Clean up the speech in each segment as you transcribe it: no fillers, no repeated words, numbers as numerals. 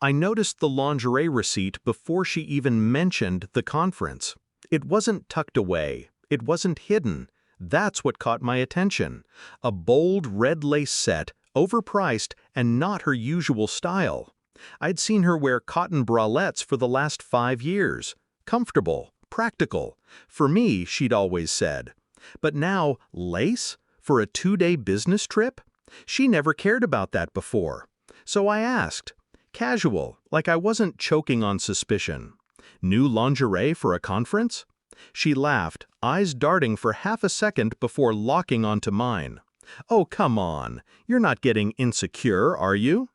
I noticed the lingerie receipt before she even mentioned the conference. It wasn't tucked away. It wasn't hidden. That's what caught my attention. A bold red lace set, overpriced, and not her usual style. I'd seen her wear cotton bralettes for the last 5 years. Comfortable, practical. For me, she'd always said. But now, lace? For a 2-day business trip? She never cared about that before. So I asked. Casual, like I wasn't choking on suspicion. New lingerie for a conference? She laughed, eyes darting for half a second before locking onto mine. Oh, come on. You're not getting insecure, are you?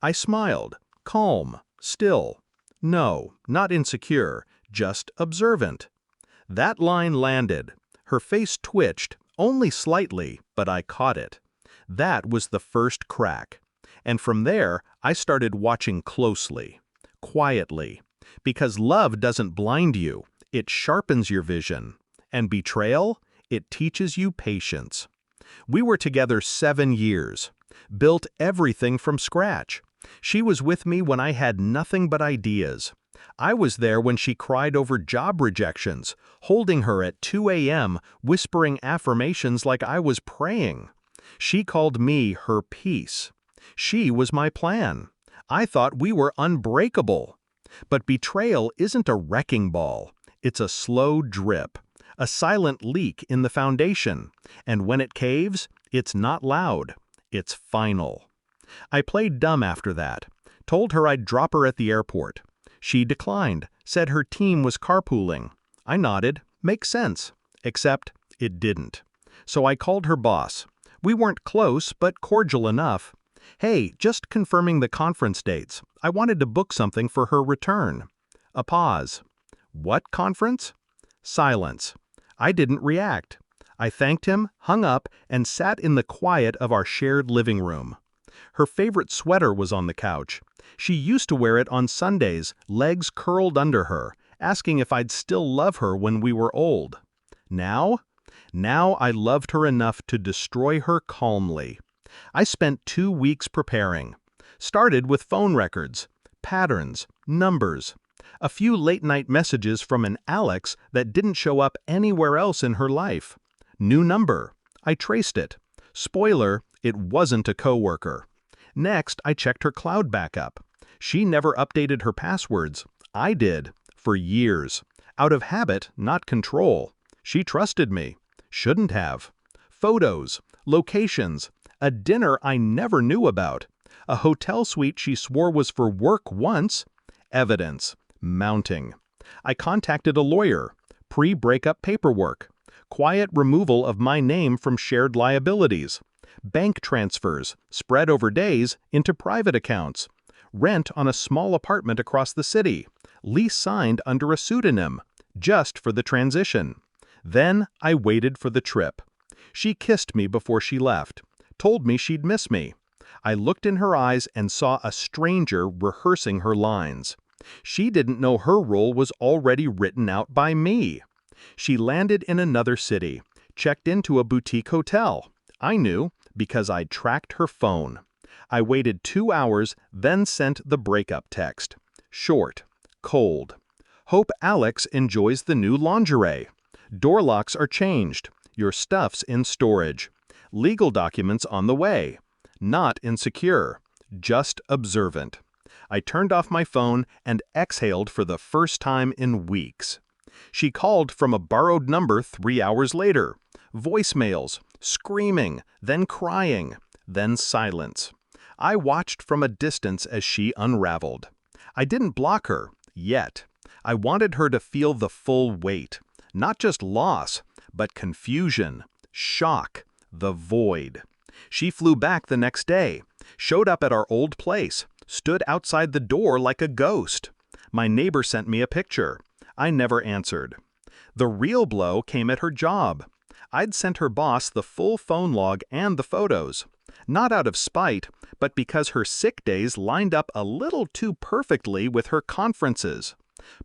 I smiled, calm, still. No, not insecure, just observant. That line landed. Her face twitched, only slightly, but I caught it. That was the first crack. And from there, I started watching closely, quietly. Because love doesn't blind you, it sharpens your vision. And betrayal, it teaches you patience. We were together 7 years, built everything from scratch. She was with me when I had nothing but ideas. I was there when she cried over job rejections, holding her at 2 a.m., whispering affirmations like I was praying. She called me her peace. She was my plan. I thought we were unbreakable. But betrayal isn't a wrecking ball. It's a slow drip, a silent leak in the foundation. And when it caves, it's not loud. It's final. I played dumb after that. Told her I'd drop her at the airport. She declined, said her team was carpooling. I nodded. Makes sense. Except it didn't. So I called her boss. We weren't close, but cordial enough. Hey, just confirming the conference dates. I wanted to book something for her return. A pause. What conference? Silence. I didn't react. I thanked him, hung up, and sat in the quiet of our shared living room. Her favorite sweater was on the couch. She used to wear it on Sundays, legs curled under her, asking if I'd still love her when we were old. Now? Now I loved her enough to destroy her calmly. I spent 2 weeks preparing. Started with phone records, patterns, numbers, a few late-night messages from an Alex that didn't show up anywhere else in her life. New number. I traced it. Spoiler, it wasn't a coworker. Next, I checked her cloud backup. She never updated her passwords. I did, for years. Out of habit, not control. She trusted me. Shouldn't have. Photos, locations, a dinner I never knew about, a hotel suite she swore was for work once. Evidence. Mounting. I contacted a lawyer. Pre-breakup paperwork. Quiet removal of my name from shared liabilities. Bank transfers, spread over days, into private accounts. Rent on a small apartment across the city. Lease signed under a pseudonym, just for the transition. Then I waited for the trip. She kissed me before she left, told me she'd miss me. I looked in her eyes and saw a stranger rehearsing her lines. She didn't know her role was already written out by me. She landed in another city, checked into a boutique hotel. I knew, because I'd tracked her phone. I waited 2 hours, then sent the breakup text. Short, cold. Hope Alex enjoys the new lingerie. Door locks are changed. Your stuff's in storage. Legal documents on the way. Not insecure, just observant. I turned off my phone and exhaled for the first time in weeks. She called from a borrowed number 3 hours later. Voicemails, screaming, then crying, then silence. I watched from a distance as she unraveled. I didn't block her, yet. I wanted her to feel the full weight. Not just loss, but confusion, shock, the void. She flew back the next day, showed up at our old place, stood outside the door like a ghost. My neighbor sent me a picture. I never answered. The real blow came at her job. I'd sent her boss the full phone log and the photos. Not out of spite, but because her sick days lined up a little too perfectly with her conferences.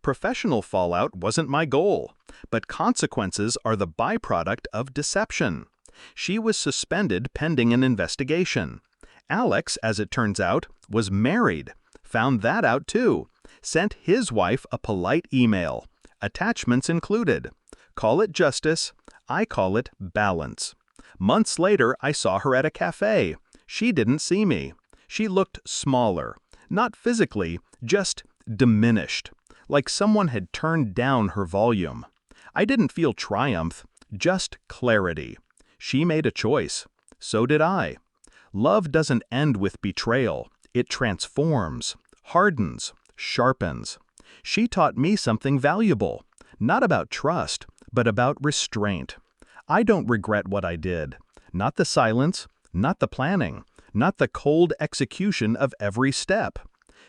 Professional fallout wasn't my goal, but consequences are the byproduct of deception. She was suspended pending an investigation. Alex, as it turns out, was married. Found that out too. Sent his wife a polite email. Attachments included. Call it justice. I call it balance. Months later, I saw her at a cafe. She didn't see me. She looked smaller. Not physically, just diminished. Like someone had turned down her volume. I didn't feel triumph, just clarity. She made a choice. So did I. Love doesn't end with betrayal. It transforms, hardens, sharpens. She taught me something valuable. Not about trust, but about restraint. I don't regret what I did. Not the silence, not the planning, not the cold execution of every step.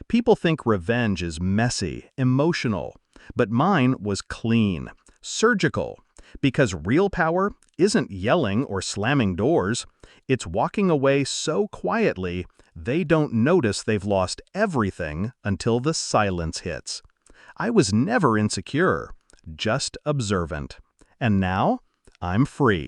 People think revenge is messy, emotional, but mine was clean, surgical, because real power isn't yelling or slamming doors. It's walking away so quietly they don't notice they've lost everything until the silence hits. I was never insecure, just observant. And now, I'm free.